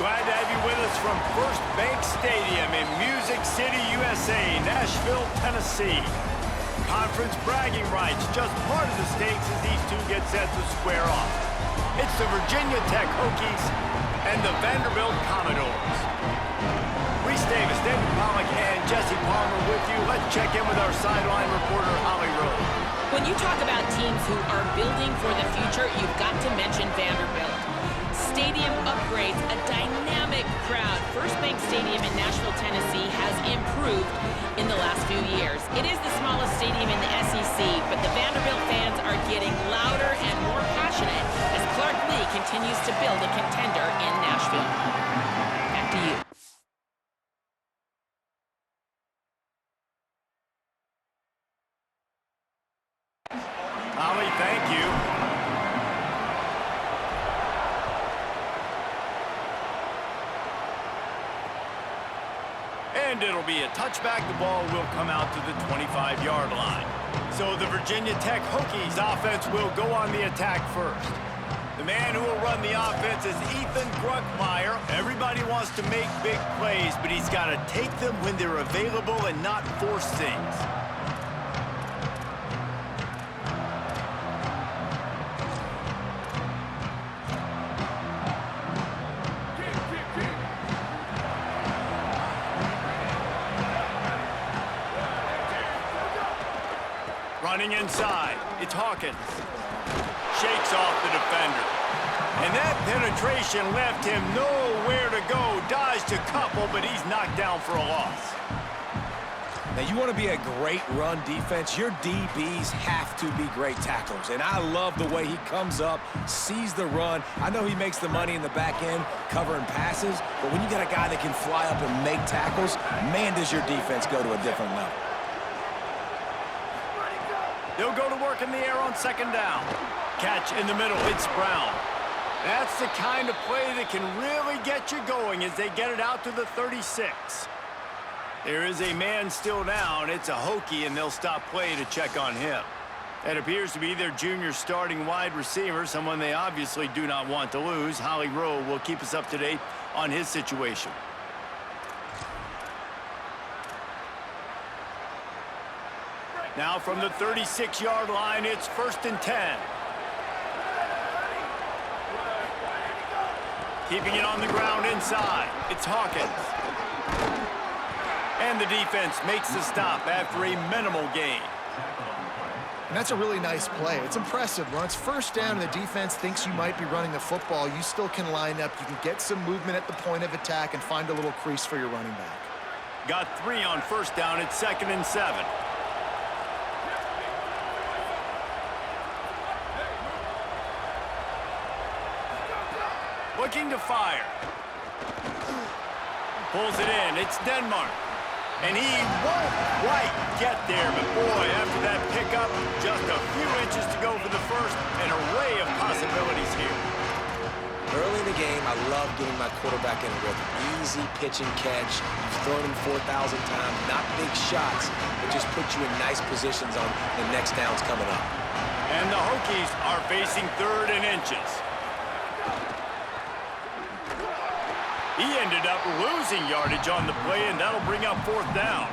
Glad to have you with us from First Bank Stadium in Music City, USA, Nashville, Tennessee. Conference bragging rights, just part of the stakes as these two get set to square off. It's the Virginia Tech Hokies and the Vanderbilt Commodores. Reese Davis, David Pollack, and Jesse Palmer with you. Let's check in with our sideline reporter, Holly Rowe. When you talk about teams who are building for the future, you've got to mention Vanderbilt. Stadium upgrades, a dynamic crowd. First Bank Stadium in Nashville, Tennessee has improved in the last few years. It is the smallest stadium in the SEC, but the Vanderbilt fans are getting louder and more passionate as Clark Lee continues to build a contender in Nashville. Back to you. Holly, thank you. And it'll be a touchback. The ball will come out to the 25-yard line. So the Virginia Tech Hokies offense will go on the attack first. The man who will run the offense is Ethan Gruckmeyer. Everybody wants to make big plays, but he's got to take them when they're available and not force things. Running inside, it's Hawkins. Shakes off the defender. And that penetration left him nowhere to go. Dodged a couple, but he's knocked down for a loss. Now, you want to be a great run defense, your DBs have to be great tacklers. And I love the way he comes up, sees the run. I know he makes the money in the back end, covering passes, but when you got a guy that can fly up and make tackles, man, does your defense go to a different level. They'll go to work in the air on second down. Catch in the middle, it's Brown. That's the kind of play that can really get you going as they get it out to the 36. There is a man still down. It's a Hokie, and they'll stop play to check on him. That appears to be their junior starting wide receiver, someone they obviously do not want to lose. Holly Rowe will keep us up to date on his situation. Now from the 36-yard line, it's 1st and 10. Keeping it on the ground inside, it's Hawkins. And the defense makes the stop after a minimal gain. And that's a really nice play. It's impressive. When it's first down and the defense thinks you might be running the football, you still can line up. You can get some movement at the point of attack and find a little crease for your running back. Got 3 on first down. It's 2nd and 7. Looking to fire. Pulls it in. It's Denmark. And he won't quite get there, but boy, after that pickup, just a few inches to go for the first. An array of possibilities here. Early in the game, I love getting my quarterback in a rhythm. Easy pitch and catch. You've thrown him 4,000 times. Not big shots, but just put you in nice positions on the next downs coming up. And the Hokies are facing 3rd and inches. He ended up losing yardage on the play, and that'll bring up 4th down.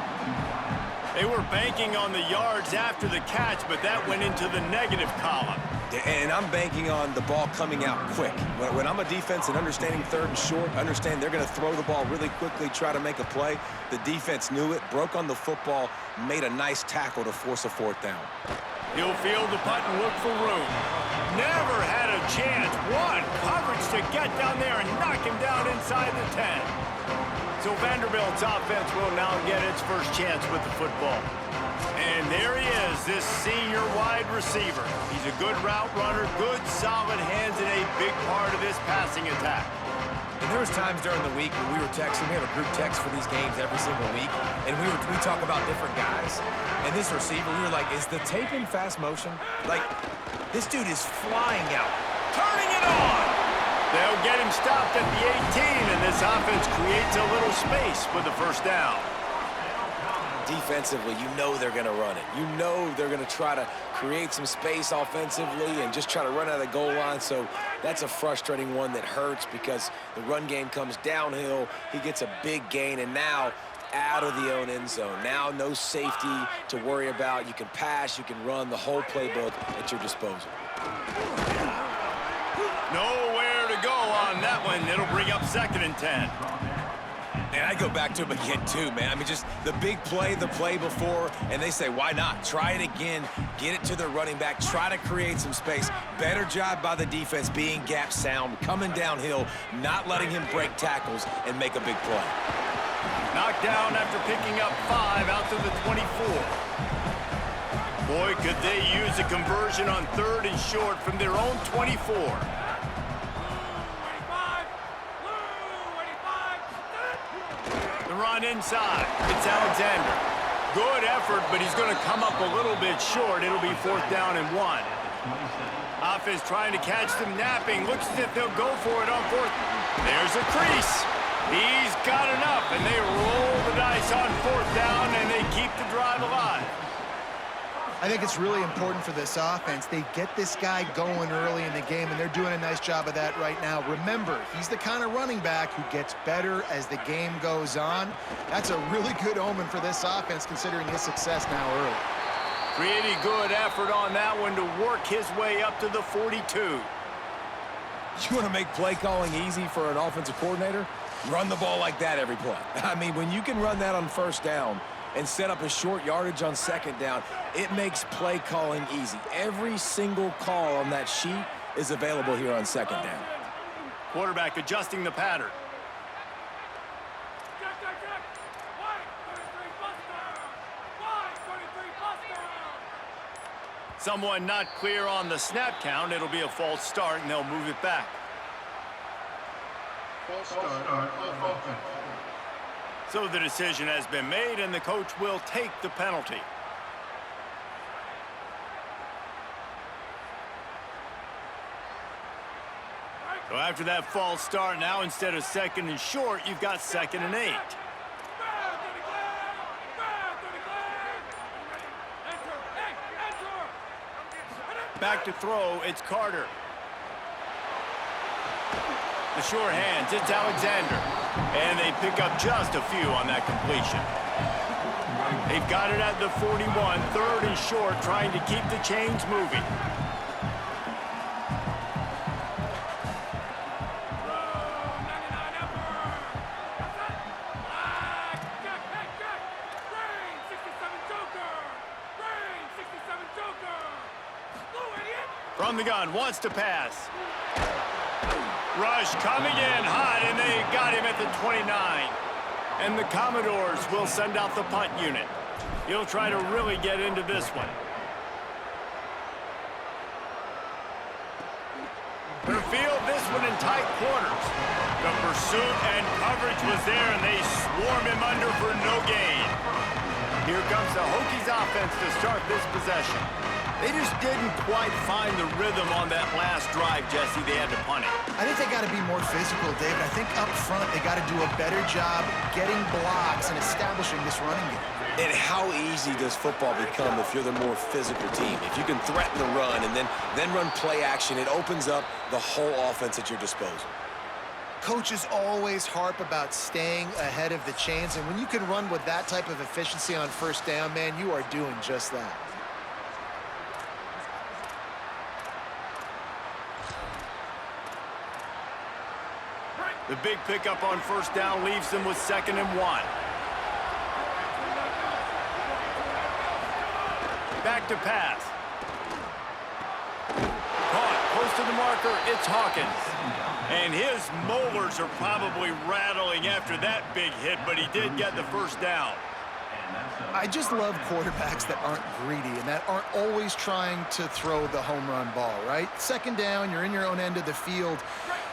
They were banking on the yards after the catch, but that went into the negative column. And I'm banking on the ball coming out quick. When I'm a defense and understanding 3rd and short, understand they're going to throw the ball really quickly, try to make a play. The defense knew it, broke on the football, made a nice tackle to force a 4th down. He'll field the punt and look for room. Never had a chance. One coverage to get down there and knock him down inside the 10. So Vanderbilt's offense will now get its first chance with the football. And there he is, this senior wide receiver. He's a good route runner, good solid hands, and a big part of this passing attack. And there was times during the week when we were texting. We have a group text for these games every single week, and we talk about different guys. And this receiver, we were like, is the tape in fast motion? Like, this dude is flying out, turning it on. They'll get him stopped at the 18, and this offense creates a little space for the first down. defensively, you know they're going to run it. You know they're going to try to create some space offensively and just try to run out of the goal line. So that's a frustrating one that hurts because the run game comes downhill. He gets a big gain, and now out of the own end zone. Now no safety to worry about. You can pass, you can run, the whole playbook at your disposal. Nowhere to go on that one. It'll bring up 2nd and 10. And I go back to him again, too, man. I mean, just the big play, the play before, and they say, why not? Try it again, get it to their running back, try to create some space. Better job by the defense being gap sound, coming downhill, not letting him break tackles and make a big play. Knocked down after picking up 5 out to the 24. Boy, could they use a conversion on 3rd and short from their own 24. The run inside. It's Alexander. Good effort, but he's going to come up a little bit short. It'll be 4th down and 1. Offense trying to catch them napping. Looks as if they'll go for it on 4th. There's a crease. He's got enough, and they roll the dice on 4th down, and they keep the drive alive. I think it's really important for this offense. They get this guy going early in the game, and they're doing a nice job of that right now. Remember, he's the kind of running back who gets better as the game goes on. That's a really good omen for this offense, considering his success now early. Pretty good effort on that one to work his way up to the 42. You want to make play calling easy for an offensive coordinator? Run the ball like that every play. I mean, when you can run that on 1st down and set up a short yardage on 2nd down, it makes play calling easy. Every single call on that sheet is available here on 2nd down. Quarterback adjusting the pattern. Someone not clear on the snap count. It'll be a false start, and they'll move it back. False start on offense. So the decision has been made, and the coach will take the penalty. So after that false start, now instead of 2nd and short, you've got 2nd and 8. Back to throw, it's Carter. The sure hands, it's Alexander. And they pick up just a few on that completion. They've got it at the 41, 3rd and short, trying to keep the chains moving. From the gun, wants to pass. Rush coming in hot, and they got him at the 29. And the Commodores will send out the punt unit. He'll try to really get into this one. They'll field this one in tight quarters. The pursuit and coverage was there, and they swarm him under for no gain. Here comes the Hokies offense to start this possession. They just didn't quite find the rhythm on that last drive, Jesse. They had to punt it. I think they got to be more physical, David. I think up front they got to do a better job getting blocks and establishing this running game. And how easy does football become if you're the more physical team? If you can threaten the run and then run play action, it opens up the whole offense at your disposal. Coaches always harp about staying ahead of the chains, and when you can run with that type of efficiency on 1st down, man, you are doing just that. The big pickup on 1st down leaves them with 2nd and 1. Back to pass. Caught close to the marker, it's Hawkins. And his molars are probably rattling after that big hit, but he did get the 1st down. I just love quarterbacks that aren't greedy and that aren't always trying to throw the home run ball, right? 2nd down, you're in your own end of the field.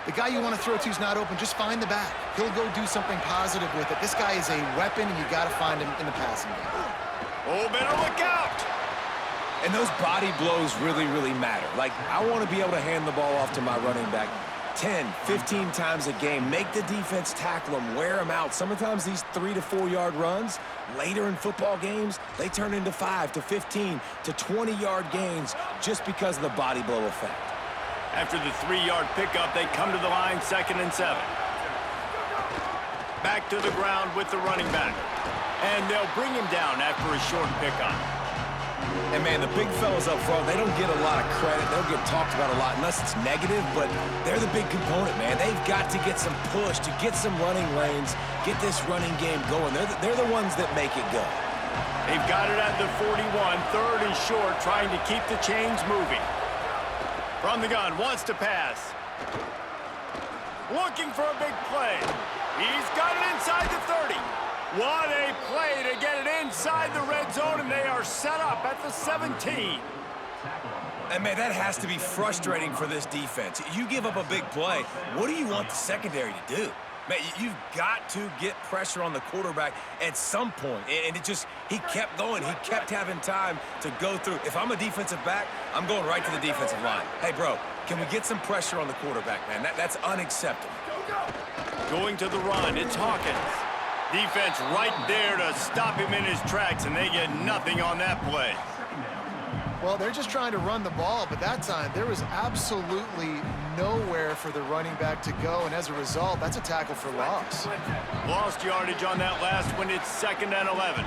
The guy you want to throw to is not open. Just find the back. He'll go do something positive with it. This guy is a weapon, and you got to find him in the passing game. Oh, better look out! And those body blows really, really matter. Like, I want to be able to hand the ball off to my running back 10, 15 times a game. Make the defense tackle them, wear them out. Sometimes these 3 to 4 yard runs, later in football games, they turn into 5 to 15 to 20 yard gains just because of the body blow effect. After the 3-yard pickup, they come to the line, 2nd and 7. Back to the ground with the running back. And they'll bring him down after a short pickup. And, man, the big fellas up front, they don't get a lot of credit. They don't get talked about a lot unless it's negative, but they're the big component, man. They've got to get some push, to get some running lanes, get this running game going. They're the ones that make it go. They've got it at the 41, 3rd and short, trying to keep the chains moving. From the gun, wants to pass. Looking for a big play. He's got it inside the 30. What a play to get it inside the red zone, and they are set up at the 17. And, man, that has to be frustrating for this defense. You give up a big play, what do you want the secondary to do? Man, you've got to get pressure on the quarterback at some point. And he kept going. He kept having time to go through. If I'm a defensive back, I'm going right to the defensive line. Hey, bro, can we get some pressure on the quarterback, man? That's unacceptable. Going to the run, it's Hawkins. Defense right there to stop him in his tracks, and they get nothing on that play. Well, they're just trying to run the ball, but that time there was absolutely nowhere for the running back to go, and as a result, that's a tackle for loss. Lost yardage on that last one. It's 2nd and 11.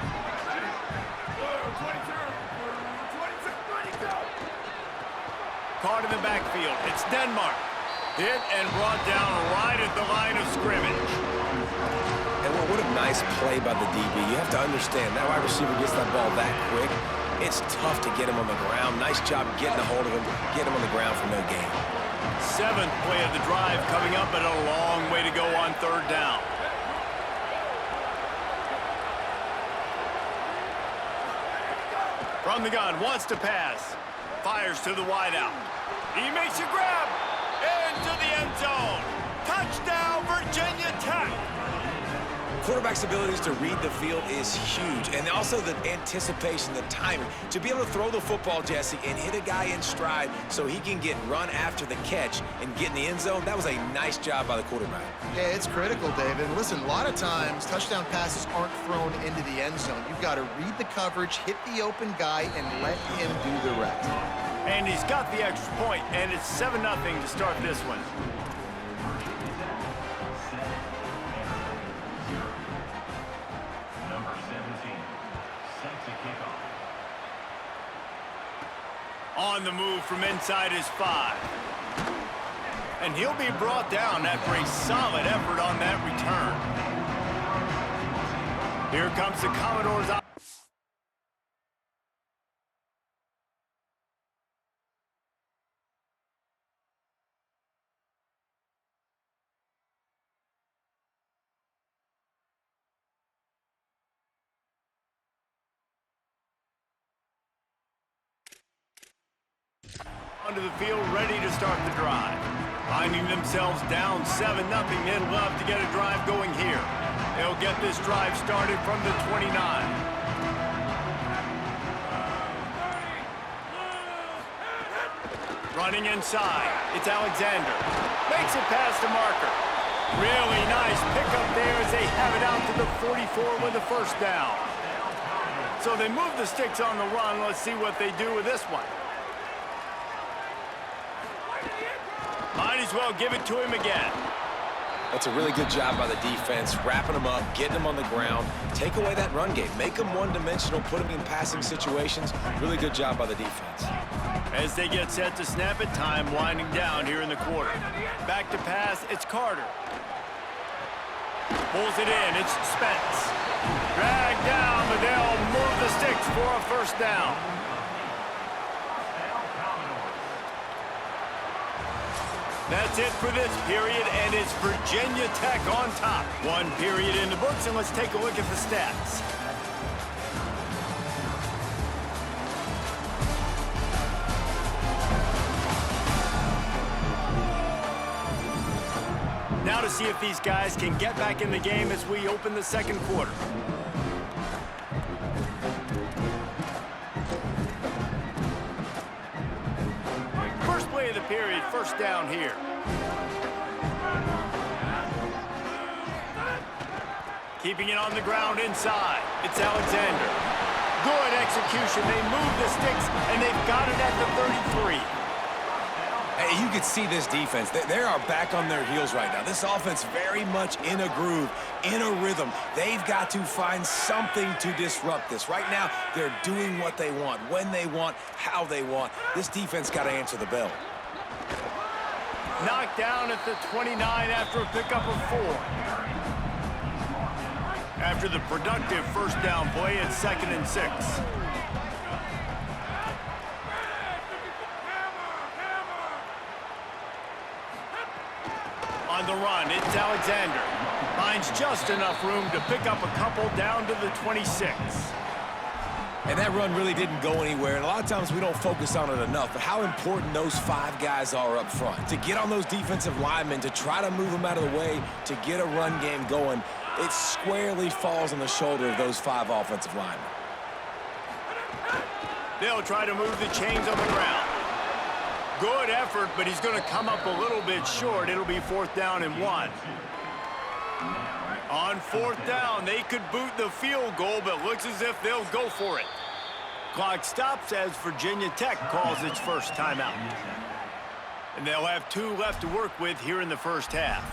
Caught in the backfield. It's Denmark. Hit and brought down right at the line of scrimmage. And what a nice play by the DB. You have to understand, that wide receiver gets that ball that quick. It's tough to get him on the ground. Nice job getting a hold of him, get him on the ground for no gain. 7th play of the drive coming up, but a long way to go on 3rd down. From the gun, wants to pass. Fires to the wideout. He makes a grab. Into the end zone. Touchdown, Virginia Tech. Quarterback's abilities to read the field is huge, and also the anticipation, the timing. To be able to throw the football, Jesse, and hit a guy in stride so he can get run after the catch and get in the end zone, that was a nice job by the quarterback. Yeah, it's critical, David. And listen, a lot of times, touchdown passes aren't thrown into the end zone. You've got to read the coverage, hit the open guy, and let him do the rest. And he's got the extra point, and it's 7-0 to start this one. On the move from inside his 5. And he'll be brought down after a solid effort on that return. Here comes the Commodores. Onto the field, ready to start the drive. Finding themselves down 7-0, they'd love to get a drive going here. They'll get this drive started from the 29. Running inside, it's Alexander. Makes it past the marker. Really nice pickup there as they have it out to the 44 with the 1st down. So they move the sticks on the run. Let's see what they do with this one. Might as well give it to him again. That's a really good job by the defense, wrapping them up, getting them on the ground. Take away that run game. Make them one-dimensional, put them in passing situations. Really good job by the defense. As they get set to snap it, time winding down here in the quarter. Back to pass, it's Carter. Pulls it in, it's Spence. Dragged down, but they'll move the sticks for a 1st down. That's it for this period, and it's Virginia Tech on top. 1 period in the books, and let's take a look at the stats. Now to see if these guys can get back in the game as we open the 2nd quarter. First play of the period, 1st down here. Keeping it on the ground inside. It's Alexander. Good execution. They move the sticks, and they've got it at the 33. Hey, you can see this defense. They are back on their heels right now. This offense very much in a groove, in a rhythm. They've got to find something to disrupt this. Right now, they're doing what they want, when they want, how they want. This defense got to answer the bell. Knocked down at the 29 after a pickup of 4. After the productive first down play, it's 2nd and 6. On the run, it's Alexander. Finds just enough room to pick up a couple down to the 26. And that run really didn't go anywhere, and a lot of times we don't focus on it enough, but how important those 5 guys are up front. To get on those defensive linemen, to try to move them out of the way, to get a run game going, it squarely falls on the shoulder of those 5 offensive linemen. They'll try to move the chains on the ground. Good effort, but he's going to come up a little bit short. It'll be 4th down and 1. On 4th down, they could boot the field goal, but looks as if they'll go for it. Clock stops as Virginia Tech calls its first timeout. And they'll have 2 left to work with here in the first half.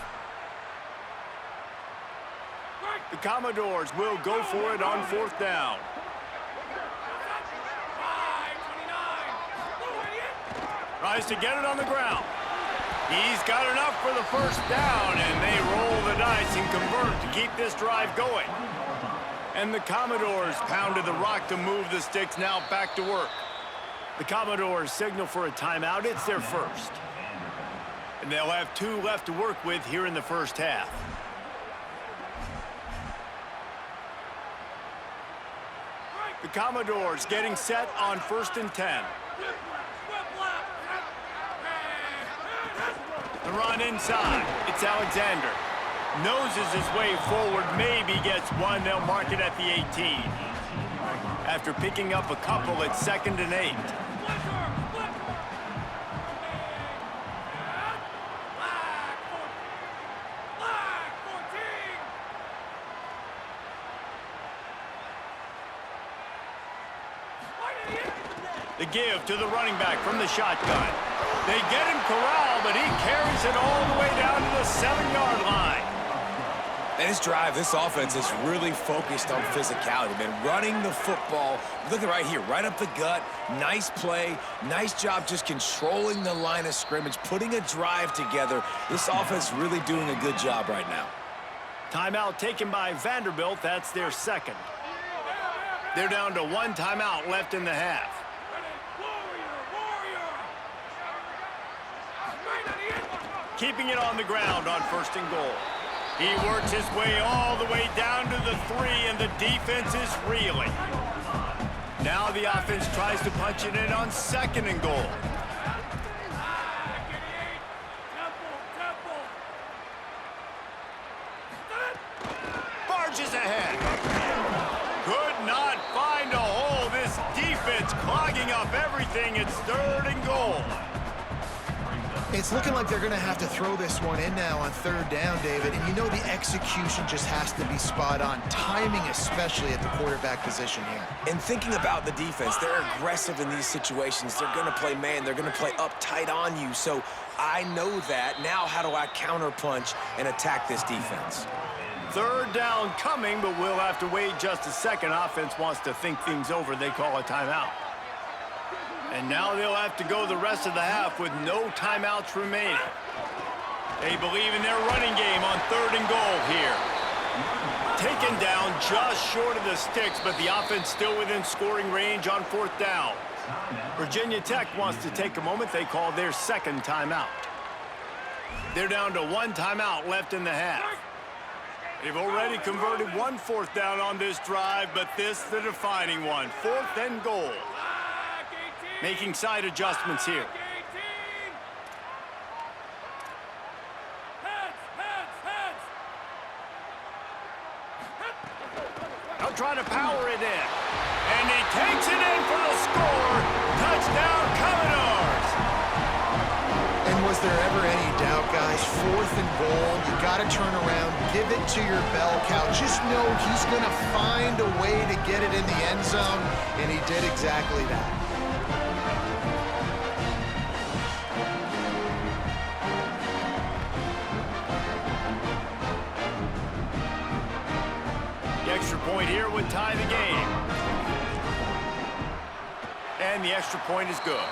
The Commodores will go for it on 4th down. Tries to get it on the ground. He's got enough for the first down, and they roll the dice and convert to keep this drive going. And the Commodores pounded the rock to move the sticks, now back to work. The Commodores signal for a timeout. It's their first. And they'll have 2 left to work with here in the first half. The Commodores getting set on 1st and 10. The run inside. It's Alexander. Noses his way forward, maybe gets 1. They'll mark it at the 18. After picking up a couple, it's 2nd and 8. The give to the running back from the shotgun. They get him corralled, but he carries it all the way down to the 7-yard line. And this drive, this offense is really focused on physicality, man. Running the football, look at right here, right up the gut. Nice play, nice job just controlling the line of scrimmage, putting a drive together. This offense really doing a good job right now. Timeout taken by Vanderbilt. That's their 2nd. They're down to 1 timeout left in the half. Keeping it on the ground on 1st and goal. He works his way all the way down to the 3, and the defense is reeling. Now the offense tries to punch it in on 2nd and goal. Barges ahead. Could not find a hole. This defense clogging up everything. It's 3rd and goal. It's looking like they're going to have to throw this one in now on 3rd down, David. And you know the execution just has to be spot on. Timing especially at the quarterback position here. And thinking about the defense, they're aggressive in these situations. They're going to play man. They're going to play up tight on you. So I know that. Now how do I counterpunch and attack this defense? 3rd down coming, but we'll have to wait just a second. Offense wants to think things over. They call a timeout. And now they'll have to go the rest of the half with no timeouts remaining. They believe in their running game on 3rd and goal here. Taken down just short of the sticks, but the offense still within scoring range on 4th down. Virginia Tech wants to take a moment. They call their 2nd timeout. They're down to 1 timeout left in the half. They've already converted 1 4th down on this drive, but this the defining one. 4th and goal. Making side adjustments here. They'll try to power it in. And he takes it in for the score. Touchdown, Commodores. And was there ever any doubt, guys. 4th and goal. You got to turn around, give it to your bell cow. Just know he's going to find a way to get it in the end zone, and he did exactly that. The extra point here would tie the game. And the extra point is good.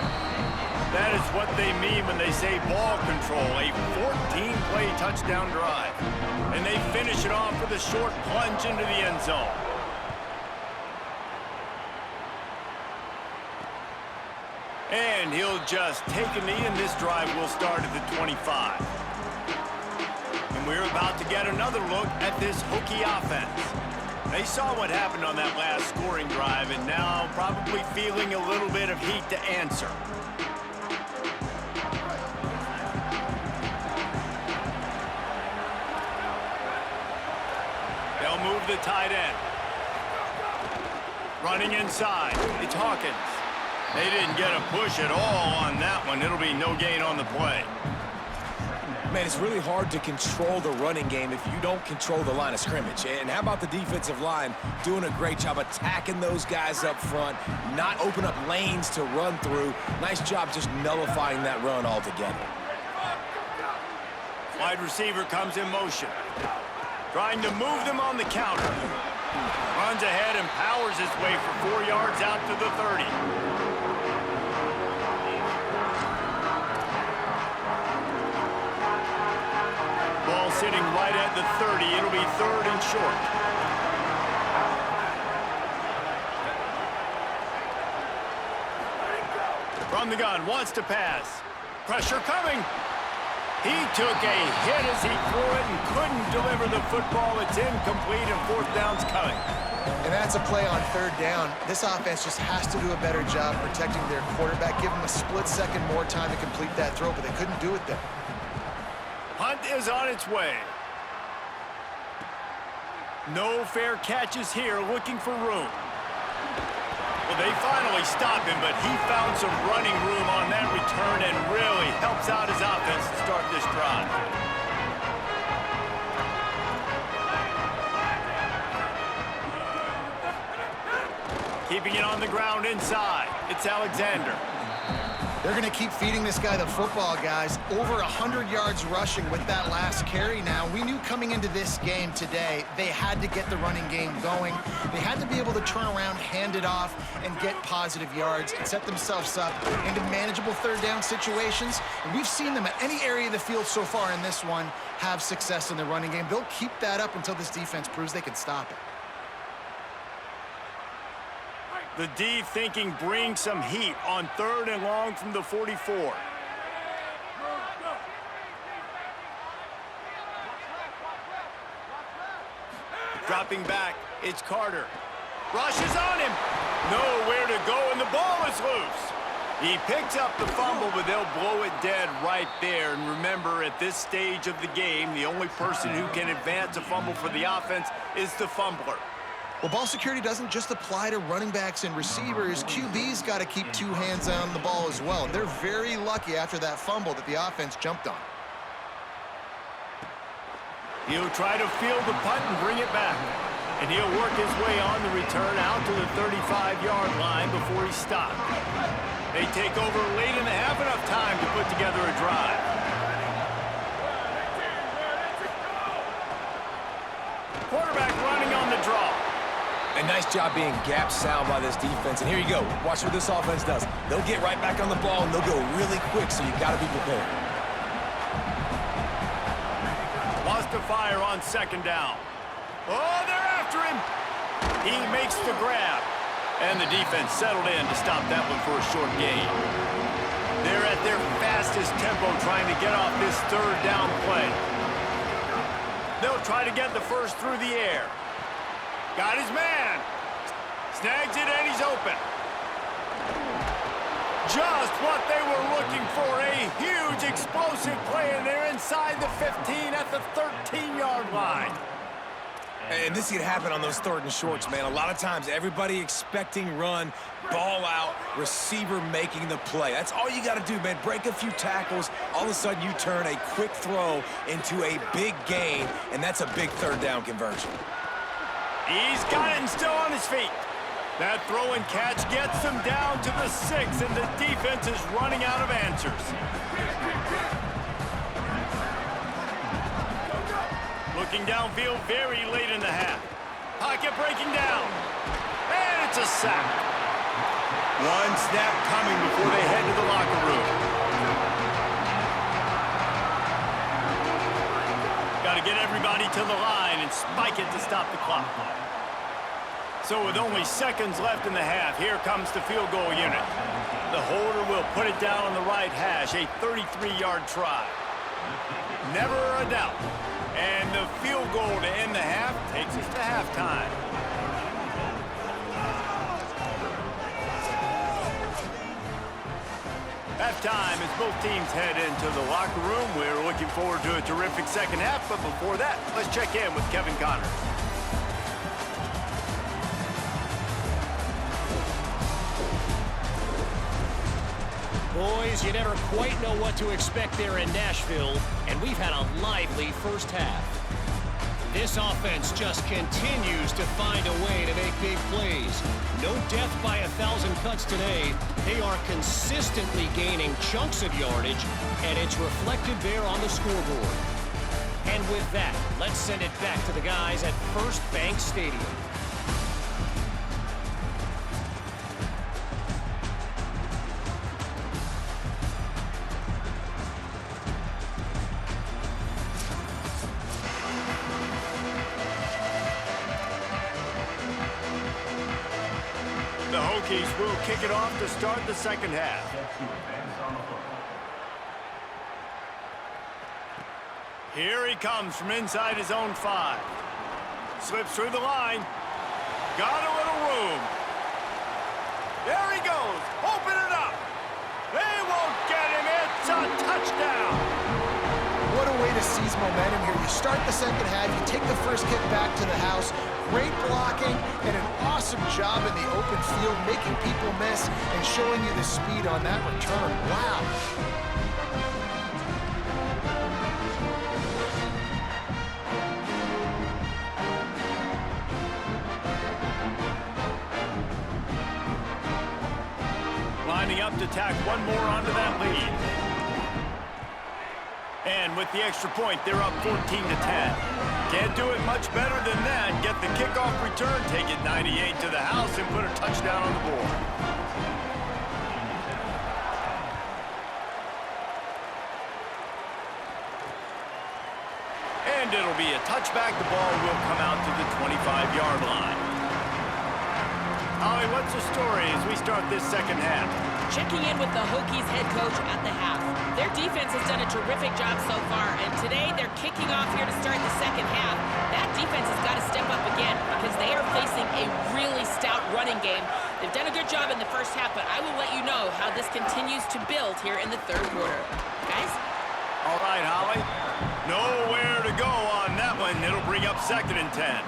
That is what they mean when they say ball control, a 14-play touchdown drive. And they finish it off with a short plunge into the end zone. And he'll just take a knee, and this drive will start at the 25. And we're about to get another look at this Hokie offense. They saw what happened on that last scoring drive, and now probably feeling a little bit of heat to answer. They'll move the tight end. Running inside, it's Hawkins. They didn't get a push at all on that one. It'll be no gain on the play. Man, it's really hard to control the running game if you don't control the line of scrimmage. And how about the defensive line doing a great job attacking those guys up front, not open up lanes to run through. Nice job just nullifying that run altogether. Wide receiver comes in motion. Trying to move them on the counter. Runs ahead and powers his way for 4 yards out to the 30. Ball sitting right at the 30. It'll be 3rd and short. From the gun, wants to pass. Pressure coming. He took a hit as he threw it and couldn't deliver the football. It's incomplete, and 4th down's coming. And that's a play on 3rd down. This offense just has to do a better job protecting their quarterback. Give him a split second more time to complete that throw, but they couldn't do it there. Punt is on its way. No fair catches here, looking for room. Well, they finally stop him, but he found some running room on that return and really helps out his offense to start this drive. Keeping it on the ground inside. It's Alexander. They're going to keep feeding this guy the football, guys. Over 100 yards rushing with that last carry now. We knew coming into this game today, they had to get the running game going. They had to be able to turn around, hand it off, and get positive yards and set themselves up into manageable 3rd down situations. And we've seen them at any area of the field so far in this one have success in the running game. They'll keep that up until this defense proves they can stop it. The D thinking bring some heat on 3rd and long from the 44. Dropping back, it's Carter. Rushes on him. Nowhere to go, and the ball is loose. He picks up the fumble, but they'll blow it dead right there. And remember, at this stage of the game, the only person who can advance a fumble for the offense is the fumbler. Well, ball security doesn't just apply to running backs and receivers. QB's got to keep 2 hands on the ball as well. And they're very lucky after that fumble that the offense jumped on. He'll try to field the punt and bring it back. And he'll work his way on the return out to the 35-yard line before he stopped. They take over late in the half, enough time to put together a drive. Quarterback running on the draw. A nice job being gap sound by this defense. And here you go. Watch what this offense does. They'll get right back on the ball, and they'll go really quick, so you got to be prepared. Lost to fire on 2nd down. Oh, they're after him. He makes the grab. And the defense settled in to stop that one for a short gain. They're at their fastest tempo trying to get off this 3rd down play. They'll try to get the first through the air. Got his man. Snags it, and he's open. Just what they were looking for. A huge explosive play, and they're inside the 15 at the 13-yard line. And this can happen on those 3rd and shorts, man. A lot of times, everybody expecting run, ball out, receiver making the play. That's all you got to do, man. Break a few tackles. All of a sudden, you turn a quick throw into a big gain, and that's a big 3rd down conversion. He's got it and still on his feet. That throw and catch gets them down to the 6, and the defense is running out of answers. Looking downfield very late in the half. Pocket breaking down. And it's a sack. One snap coming before they head to the locker room. Got to get everybody to the line and spike it to stop the clock. So with only seconds left in the half, here comes the field goal unit. The holder will put it down on the right hash, a 33-yard try. Never a doubt. And the field goal to end the half takes us to halftime. Halftime as both teams head into the locker room. We're looking forward to a terrific second half, but before that, let's check in with Kevin Connors. Boys, you never quite know what to expect there in Nashville, and we've had a lively first half. This offense just continues to find a way to make big plays. No death by 1,000 cuts today. They are consistently gaining chunks of yardage, and it's reflected there on the scoreboard. And with that, let's send it back to the guys at First Bank Stadium. The Hokies will kick it off to start the second half. Here he comes from inside his own 5. Slips through the line. Got a little room. There he goes. Open it up. They won't get him. It's a touchdown. What a way to seize momentum here. You start the second half, you take the first kick back to the house. Great blocking and an awesome job in the open field, making people miss and showing you the speed on that return. Wow. Lining up to tack one more onto that lead. And with the extra point, they're up 14-10. Can't do it much better than that. Get the kickoff return, take it 98 to the house, and put a touchdown on the board. And it'll be a touchback. The ball will come out to the 25-yard line. Holly, what's the story as we start this second half? Checking in with the Hokies head coach at the half. Their defense has done a terrific job so far, and today they're kicking off here to start the second half. That defense has got to step up again because they are facing a really stout running game. They've done a good job in the first half, but I will let you know how this continues to build here in the third quarter. Guys? All right, Holly. Nowhere to go on that one. It'll bring up 2nd and 10.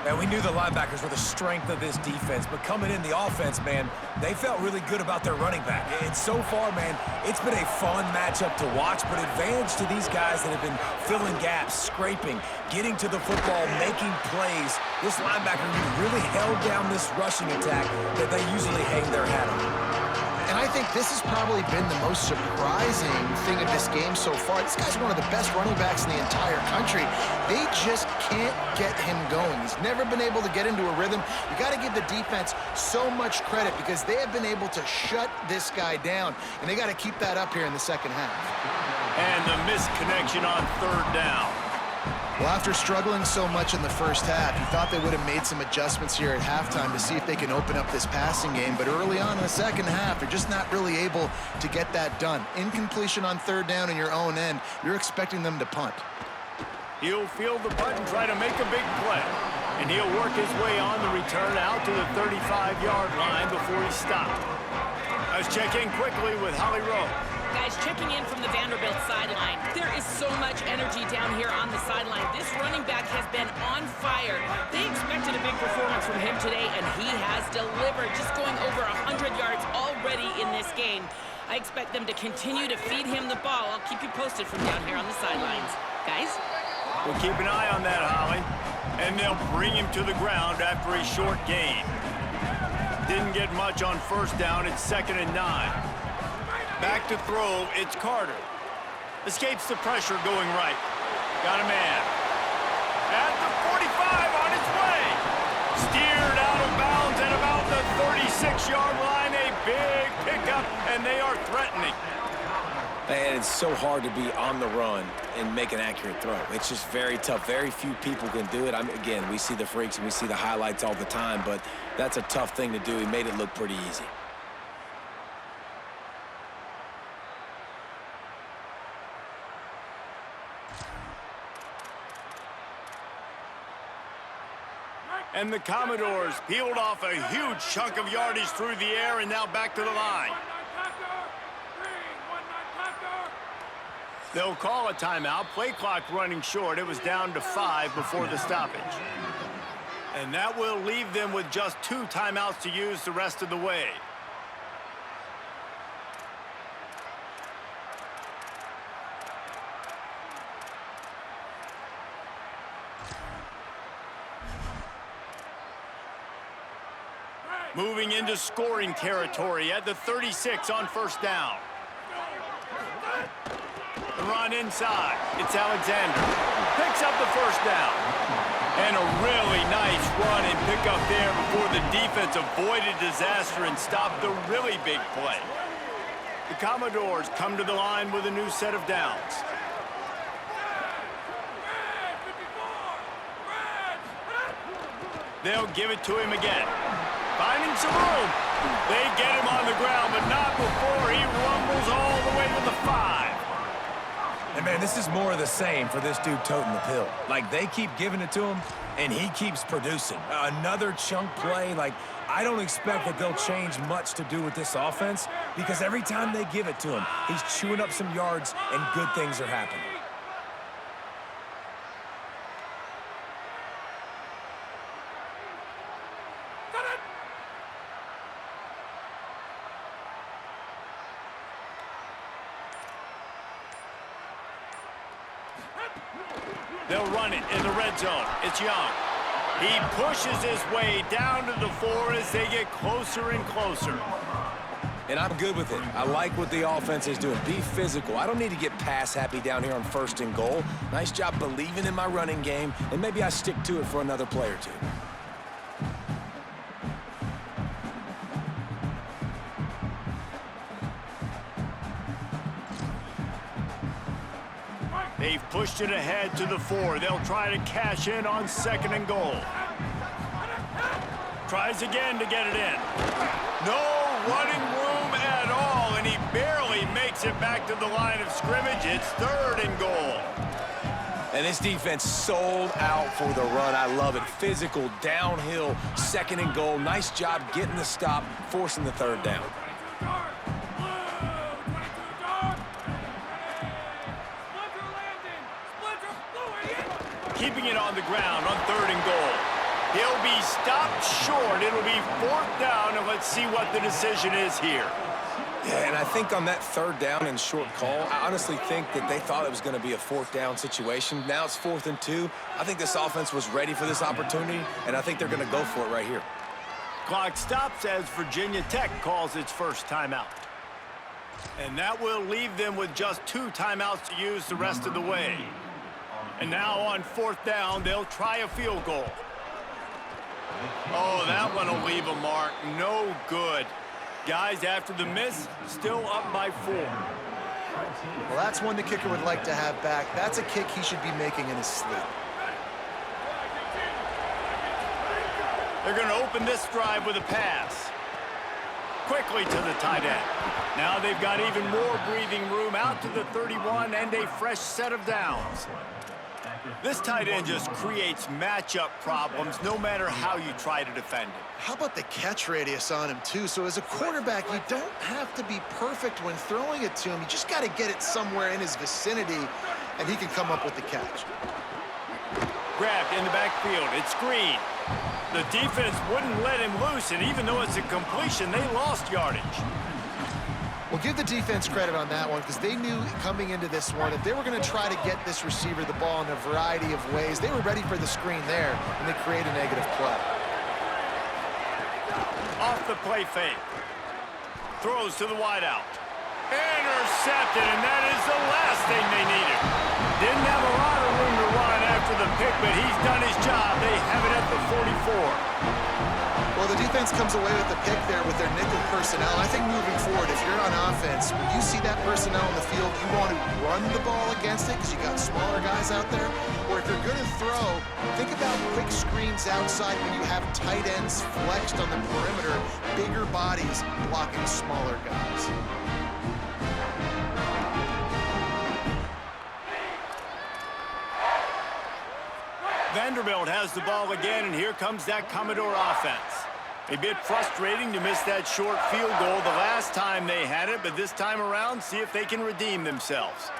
And we knew the linebackers were the strength of this defense, but coming in the offense, man, they felt really good about their running back. And so far, man, it's been a fun matchup to watch, but advantage to these guys that have been filling gaps, scraping, getting to the football, making plays. This linebacker really held down this rushing attack that they usually hang their hat on. And I think this has probably been the most surprising thing of this game so far. This guy's one of the best running backs in the entire country. They just can't get him going. He's never been able to get into a rhythm. You got to give the defense so much credit because they have been able to shut this guy down. And they got to keep that up here in the second half. And the missed connection on 3rd down. Well, after struggling so much in the first half, you thought they would have made some adjustments here at halftime to see if they can open up this passing game. But early on in the second half, they're just not really able to get that done. Incompletion on 3rd down in your own end, you're expecting them to punt. He'll field the punt and try to make a big play. And he'll work his way on the return out to the 35-yard line before he stopped. Let's check in quickly with Holly Rowe. guys, checking in from the Vanderbilt sideline. There is so much energy down here on the sideline. This running back has been on fire. They expected a big performance from him today, and he has delivered, just going over 100 yards already in this game. I expect them to continue to feed him the ball. I'll keep you posted from down here on the sidelines. Guys? We'll keep an eye on that, Holly. And they'll bring him to the ground after a short gain. Didn't get much on first down. It's 2nd and 9. Back to throw, it's Carter. Escapes the pressure going right. Got a man. At the 45 on his way. Steered out of bounds at about the 36-yard line. A big pickup, and they are threatening. Man, it's so hard to be on the run and make an accurate throw. It's just very tough. Very few people can do it. Again, we see the freaks and we see the highlights all the time, but that's a tough thing to do. He made it look pretty easy. And the Commodores peeled off a huge chunk of yardage through the air and now back to the line. They'll call a timeout. Play clock running short. It was down to 5 before the stoppage. And that will leave them with just 2 timeouts to use the rest of the way. Moving into scoring territory at the 36 on first down. The run inside. It's Alexander. Picks up the first down. And a really nice run and pick up there before the defense avoided disaster and stopped the really big play. The Commodores come to the line with a new set of downs. They'll give it to him again. Finding some room. They get him on the ground, but not before he rumbles all the way to the 5. And, man, this is more of the same for this dude toting the pill. Like, they keep giving it to him, and he keeps producing. Another chunk play. Like, I don't expect that they'll change much to do with this offense because every time they give it to him, he's chewing up some yards, and good things are happening. They'll run it in the red zone. It's Young. He pushes his way down to the 4 as they get closer and closer. And I'm good with it. I like what the offense is doing. Be physical. I don't need to get pass happy down here on 1st and goal. Nice job believing in my running game, and maybe I stick to it for another play or 2. They've pushed it ahead to the 4. They'll try to cash in on 2nd and goal. Tries again to get it in. No running room at all, and he barely makes it back to the line of scrimmage. It's 3rd and goal. And this defense sold out for the run. I love it. Physical, downhill, 2nd and goal. Nice job getting the stop, forcing the 3rd down. Keeping it on the ground on 3rd and goal. He'll be stopped short. It'll be 4th down, and let's see what the decision is here. Yeah, and I think on that 3rd down and short call, I honestly think that they thought it was going to be a 4th down situation. Now it's 4th and 2. I think this offense was ready for this opportunity, and I think they're going to go for it right here. Clock stops as Virginia Tech calls its first timeout. And that will leave them with just 2 timeouts to use the rest of the way. And now on 4th down, they'll try a field goal. Oh, that one will leave a mark. No good. Guys, after the miss, still up by 4. Well, that's one the kicker would like to have back. That's a kick he should be making in his sleep. They're going to open this drive with a pass. Quickly to the tight end. Now they've got even more breathing room out to the 31 and a fresh set of downs. This tight end just creates matchup problems no matter how you try to defend it. How about the catch radius on him, too? So as a quarterback, you don't have to be perfect when throwing it to him. You just got to get it somewhere in his vicinity, and he can come up with the catch. Grabbed in the backfield. It's Green. The defense wouldn't let him loose, and even though it's a completion, they lost yardage. Well, give the defense credit on that one because they knew coming into this one that they were going to try to get this receiver the ball in a variety of ways. They were ready for the screen there, and they create a negative play. Off the play fake. Throws to the wideout. Intercepted, and that is the last thing they needed. Didn't have a lot of room to run after the pick, but he's done his job. They have it at the 44. Well, the defense comes away with the pick there with their nickel personnel. I think moving forward, if you're on offense, when you see that personnel on the field, you want to run the ball against it because you got smaller guys out there. Or if you're going to throw, think about quick screens outside when you have tight ends flexed on the perimeter, bigger bodies blocking smaller guys. Vanderbilt has the ball again, and here comes that Commodore offense. A bit frustrating to miss that short field goal the last time they had it, but this time around, see if they can redeem themselves.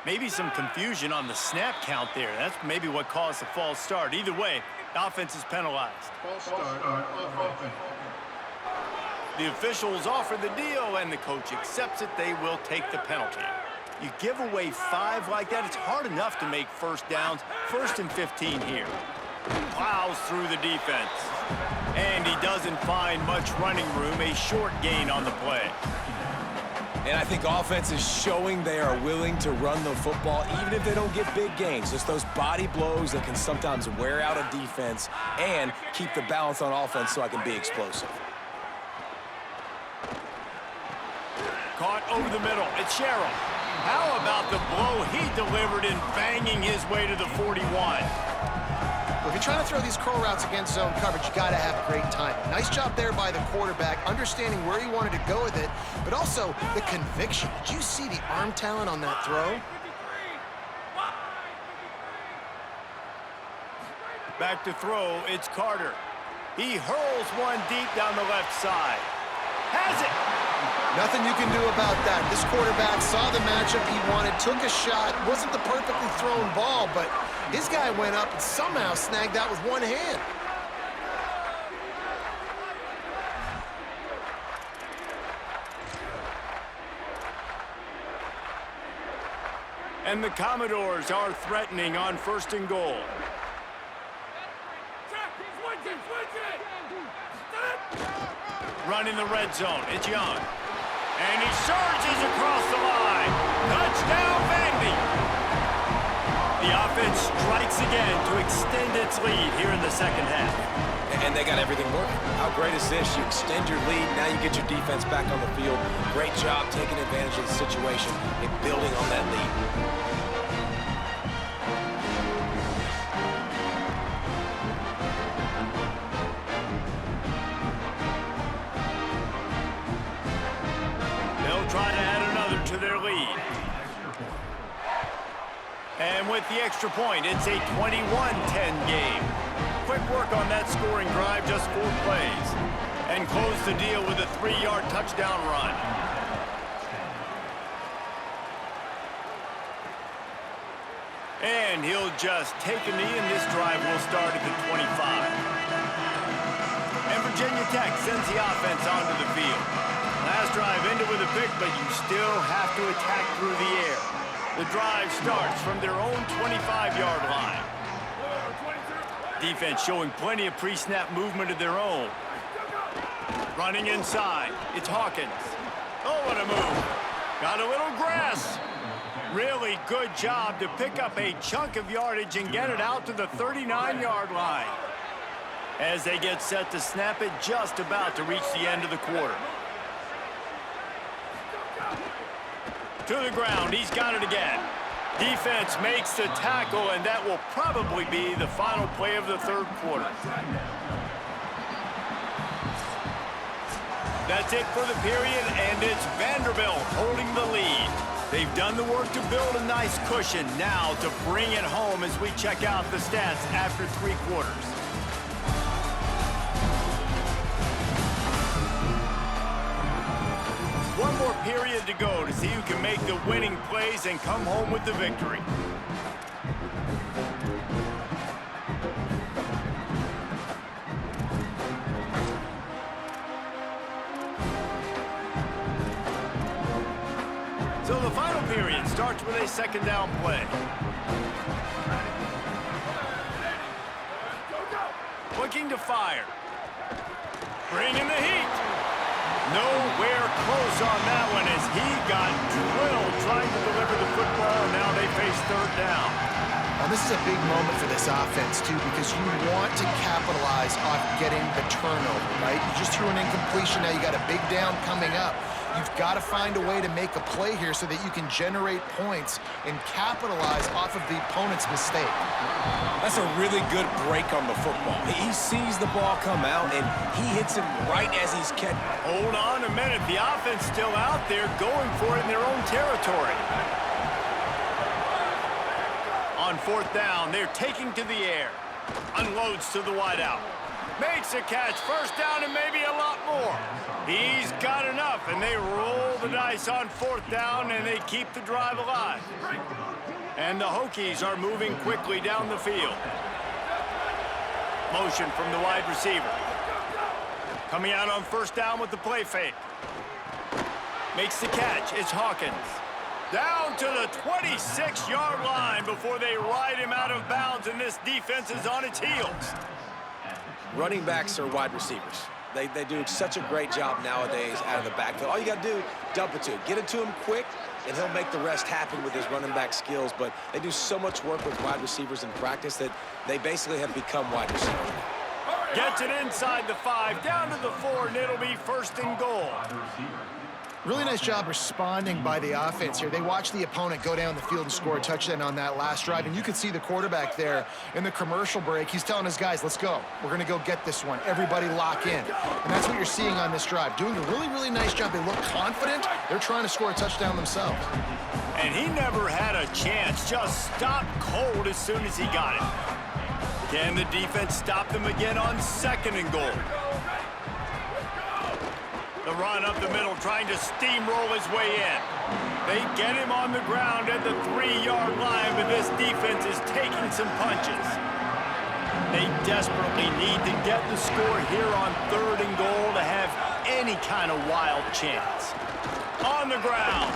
Maybe some confusion on the snap count there. That's maybe what caused the false start. Either way, the offense is penalized. False start on offense. The officials offer the deal, and the coach accepts it. They will take the penalty. You give away 5 like that, it's hard enough to make first downs. 1st and 15 here. Plows through the defense. And he doesn't find much running room. A short gain on the play. And I think offense is showing they are willing to run the football even if they don't get big gains. Just those body blows that can sometimes wear out a defense and keep the balance on offense so I can be explosive. Caught over the middle. It's Sherrill. How about the blow he delivered in banging his way to the 41? Well, if you're trying to throw these curl routes against zone coverage, you got to have great timing. Nice job there by the quarterback, understanding where he wanted to go with it, but also the conviction. Did you see the arm talent on that throw? Back to throw. It's Carter. He hurls one deep down the left side. Has it! Nothing you can do about that. This quarterback saw the matchup he wanted, took a shot. Wasn't the perfectly thrown ball, but his guy went up and somehow snagged that with one hand. And the Commodores are threatening on 1st and goal. Running the red zone. It's Young. And he surges across the line. Touchdown, Vandy. The offense strikes again to extend its lead here in the 2nd half. And they got everything working. How great is this? You extend your lead, now you get your defense back on the field. Great job taking advantage of the situation and building on that lead. Try to add another to their lead. And with the extra point, it's a 21-10 game. Quick work on that scoring drive, just 4 plays. And close the deal with a 3-yard touchdown run. And he'll just take a knee, and this drive will start at the 25. And Virginia Tech sends the offense onto the field. Last drive ended with a pick, but you still have to attack through the air. The drive starts from their own 25-yard line. Defense showing plenty of pre-snap movement of their own. Running inside, it's Hawkins. Oh, what a move. Got a little grass. Really good job to pick up a chunk of yardage and get it out to the 39-yard line. As they get set to snap it, just about to reach the end of the quarter. To the ground, he's got it again. Defense makes the tackle, and that will probably be the final play of the 3rd quarter. That's it for the period, and it's Vanderbilt holding the lead. They've done the work to build a nice cushion. Now to bring it home as we check out the stats after 3 quarters. One more period to go to see who can make the winning plays and come home with the victory. So the final period starts with a second down play. Looking to fire. Bringing the heat. Nowhere close on that one as he got drilled trying to deliver the football, and now they face third down. Well, this is a big moment for this offense, too, because you want to capitalize on getting the turnover, right? You just threw an incompletion. Now you got a big down coming up. You've got to find a way to make a play here so that you can generate points and capitalize off of the opponent's mistake. That's a really good break on the football. He sees the ball come out, and he hits it right as he's catching. Hold on a minute. The offense still out there going for it in their own territory. On fourth down, they're taking to the air. Unloads to the wideout. Makes a catch. First down and maybe a lot more. He's got enough, and they roll the dice on fourth down, and they keep the drive alive. And the Hokies are moving quickly down the field. Motion from the wide receiver. Coming out on first down with the play fake. Makes the catch. It's Hawkins. Down to the 26-yard line before they ride him out of bounds, and this defense is on its heels. Running backs are wide receivers. They do such a great job nowadays out of the backfield. All you got to do, dump it to him. Get it to him quick, and he'll make the rest happen with his running back skills. But they do so much work with wide receivers in practice that they basically have become wide receivers. Gets it inside the 5, down to the 4, and it'll be first and goal. Really nice job responding by the offense here. They watched the opponent go down the field and score a touchdown on that last drive, and you could see the quarterback there in the commercial break. He's telling his guys, let's go. We're going to go get this one. Everybody lock in. And that's what you're seeing on this drive. Doing a really, really nice job. They look confident. They're trying to score a touchdown themselves. And he never had a chance. Just stopped cold as soon as he got it. Can the defense stop them again on second and goal? The run up the middle, trying to steamroll his way in. They get him on the ground at the 3-yard line, but this defense is taking some punches. They desperately need to get the score here on third and goal to have any kind of wild chance. On the ground.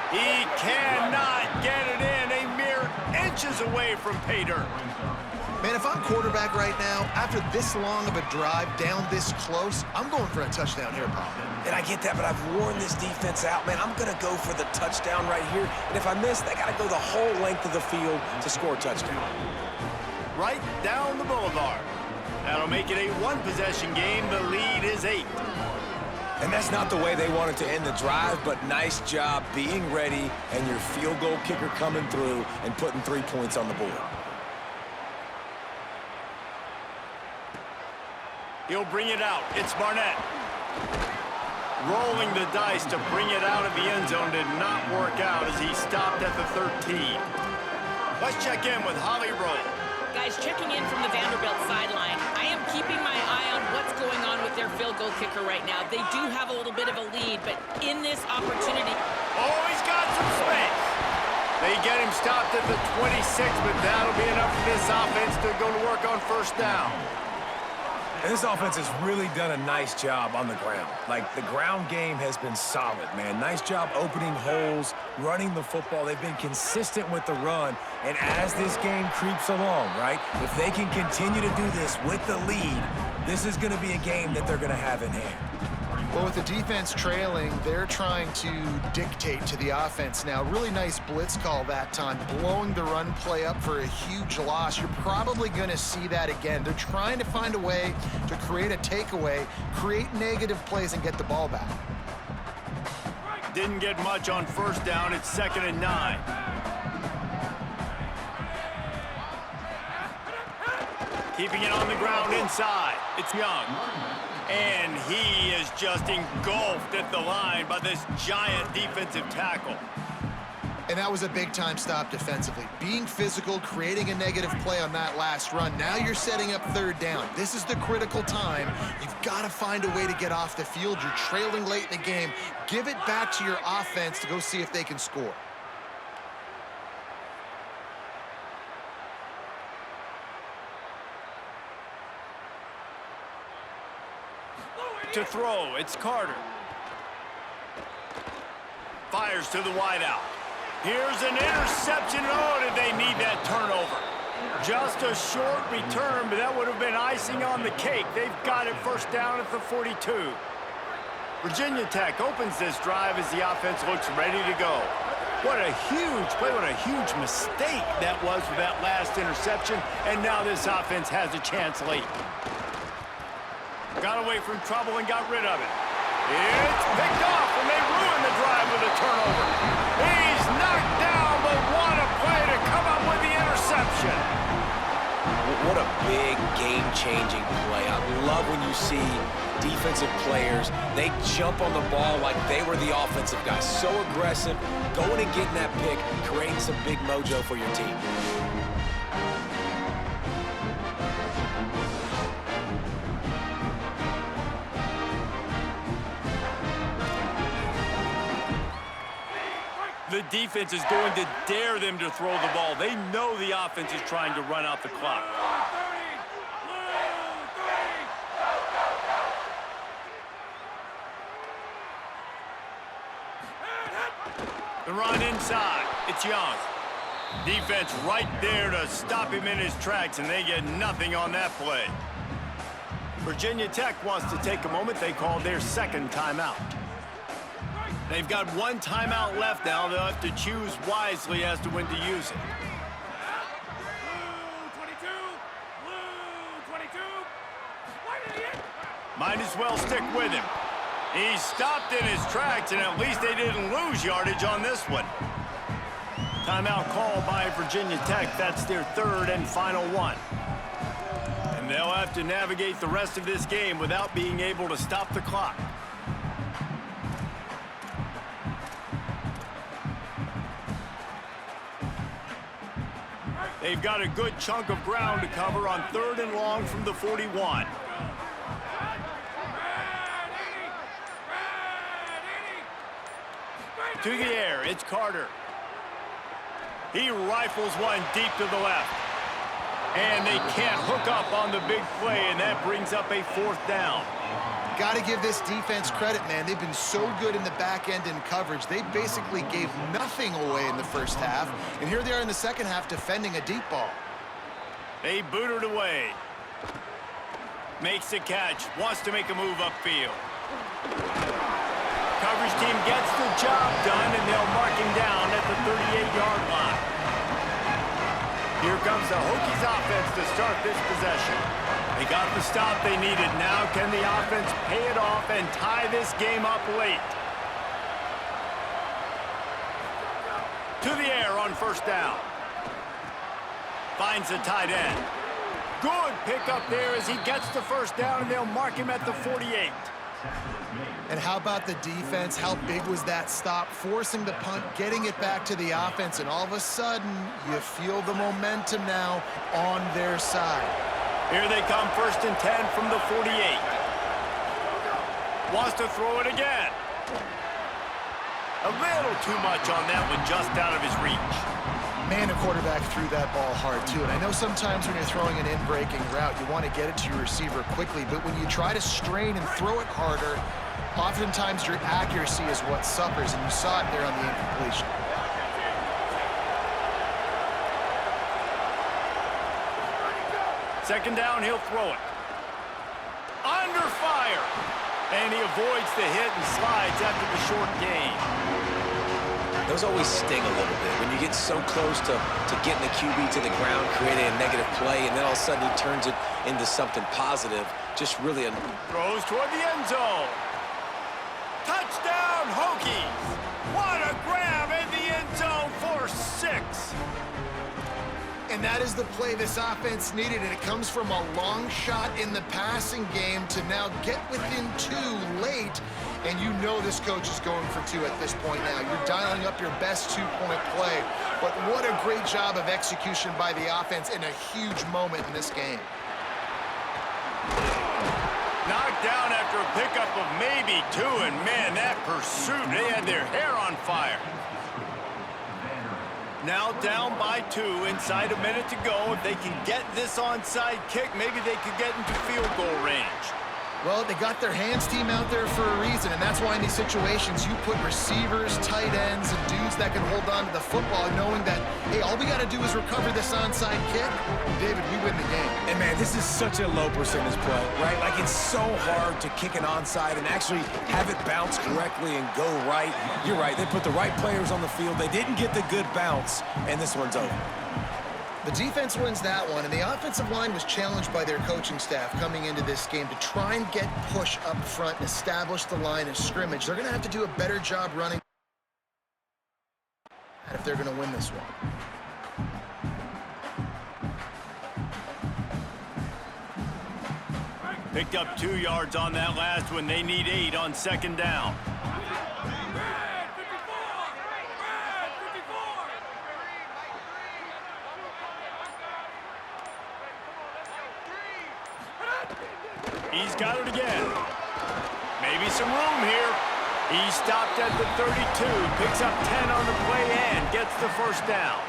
He cannot get it in. A mere inches away from pay dirt. Man, if I'm quarterback right now, after this long of a drive down this close, I'm going for a touchdown here, Paul. And I get that, but I've worn this defense out, man. I'm going to go for the touchdown right here. And if I miss, they got to go the whole length of the field to score a touchdown. Right down the boulevard. That'll make it a one-possession game. The lead is 8. And that's not the way they wanted to end the drive, but nice job being ready and your field goal kicker coming through and putting 3 points on the board. He'll bring it out. It's Barnett. Rolling the dice to bring it out of the end zone did not work out as he stopped at the 13. Let's check in with Holly Rowe. Guys, checking in from the Vanderbilt sideline. I am keeping my eye on what's going on with their field goal kicker right now. They do have a little bit of a lead, but in this opportunity... Oh, he's got some space. They get him stopped at the 26, but that'll be enough for this offense to go to work on first down. And this offense has really done a nice job on the ground. Like, the ground game has been solid, man. Nice job opening holes, running the football. They've been consistent with the run. And as this game creeps along, right, if they can continue to do this with the lead, this is going to be a game that they're going to have in hand. Well, with the defense trailing, they're trying to dictate to the offense now. Really nice blitz call that time, blowing the run play up for a huge loss. You're probably going to see that again. They're trying to find a way to create a takeaway, create negative plays, and get the ball back. Didn't get much on first down. It's 2nd and 9. Keeping it on the ground inside. It's Young. And he is just engulfed at the line by this giant defensive tackle. And that was a big-time stop defensively. Being physical, creating a negative play on that last run. Now you're setting up third down. This is the critical time. You've got to find a way to get off the field. You're trailing late in the game. Give it back to your offense to go see if they can score. To throw, it's Carter. Fires to the wideout. Here's an interception. Oh, did they need that turnover? Just a short return, but that would have been icing on the cake. They've got it first down at the 42. Virginia Tech opens this drive as the offense looks ready to go. What a huge play, what a huge mistake that was with that last interception, and now this offense has a chance late. Got away from trouble and got rid of it. It's picked off, and they ruin the drive with a turnover. He's knocked down, but what a play to come up with the interception. What a big game-changing play. I love when you see defensive players, they jump on the ball like they were the offensive guys. So aggressive, going and getting that pick, creating some big mojo for your team. The defense is going to dare them to throw the ball. They know the offense is trying to run out the clock. The run inside. It's Young. Defense right there to stop him in his tracks, and they get nothing on that play. Virginia Tech wants to take a moment. They call their second timeout. They've got one timeout left now. They'll have to choose wisely as to when to use it. Might as well stick with him. He stopped in his tracks, and at least they didn't lose yardage on this one. Timeout called by Virginia Tech. That's their third and final one. And they'll have to navigate the rest of this game without being able to stop the clock. They've got a good chunk of ground to cover on third and long from the 41. To the air, it's Carter. He rifles one deep to the left. And they can't hook up on the big play, and that brings up a fourth down. Got to give this defense credit, man. They've been so good in the back end in coverage. They basically gave nothing away in the first half, and here they are in the second half defending a deep ball. They boot it away. Makes the catch, wants to make a move upfield. Coverage team gets the job done, and they'll mark him down at the 38-yard line. Here comes the Hokies offense to start this possession. They got the stop they needed. Now can the offense pay it off and tie this game up late? To the air on first down. Finds the tight end. Good pickup there as he gets the first down, and they'll mark him at the 48. And how about the defense? How big was that stop? Forcing the punt, getting it back to the offense, and all of a sudden, you feel the momentum now on their side. Here they come, first and 10 from the 48. Wants to throw it again. A little too much on that one, just out of his reach. Man, the quarterback threw that ball hard, too. And I know sometimes when you're throwing an in-breaking route, you want to get it to your receiver quickly. But when you try to strain and throw it harder, oftentimes your accuracy is what suffers, and you saw it there on the incompletion. Second down, he'll throw it. Under fire. And he avoids the hit and slides after the short gain. Those always sting a little bit when you get so close to getting the QB to the ground, creating a negative play, and then all of a sudden he turns it into something positive. Just really throws toward the end zone. Touchdown, Hokies! What a grab in the end zone for 6. And that is the play this offense needed, and it comes from a long shot in the passing game to now get within 2 late, and you know this coach is going for 2 at this point now. You're dialing up your best 2-point play, but what a great job of execution by the offense in a huge moment in this game. Knocked down after a pickup of maybe 2, and man, that pursuit, they had their hair on fire. Now down by 2, inside a minute to go. If they can get this onside kick, maybe they could get into field goal range. Well, they got their hands team out there for a reason, and that's why in these situations you put receivers, tight ends, and dudes that can hold on to the football, knowing that, hey, all we got to do is recover this onside kick. David, we win the game. And, man, this is such a low percentage play, right? Like, it's so hard to kick an onside and actually have it bounce correctly and go right. You're right. They put the right players on the field. They didn't get the good bounce, and this one's over. The defense wins that one, and the offensive line was challenged by their coaching staff coming into this game to try and get push up front and establish the line of scrimmage. They're going to have to do a better job running if they're going to win this one. Picked up 2 yards on that last one. They need 8 on 2nd down. He's got it again. Maybe some room here. He stopped at the 32, picks up 10 on the play and gets the 1st down.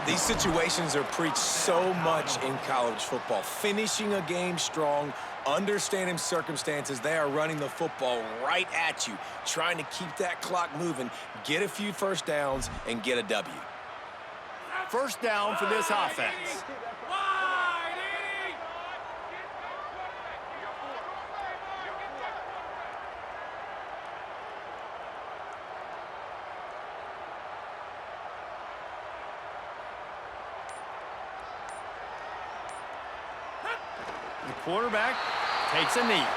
These situations are preached so much in college football. Finishing a game strong, understanding circumstances. They are running the football right at you, trying to keep that clock moving, get a few 1st downs, and get a W. 1st down for this offense. The quarterback takes a knee.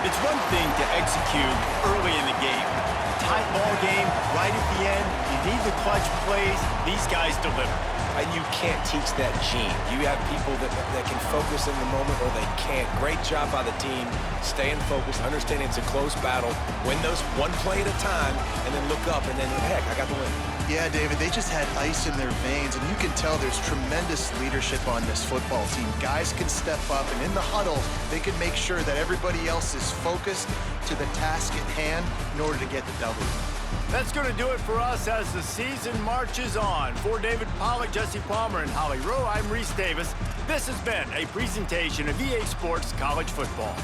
It's one thing to execute early in the game. Tight ball game, right at the end. You need the clutch plays. These guys deliver. And you can't teach that gene. You have people that can focus in the moment or they can't. Great job by the team, staying focused, understanding it's a close battle, win those one play at a time, and then look up and then, heck, I got the win. Yeah, David, they just had ice in their veins, and you can tell there's tremendous leadership on this football team. Guys can step up, and in the huddle, they can make sure that everybody else is focused to the task at hand in order to get the W. That's going to do it for us as the season marches on. For David Pollack, Jesse Palmer, and Holly Rowe, I'm Reese Davis. This has been a presentation of EA Sports College Football.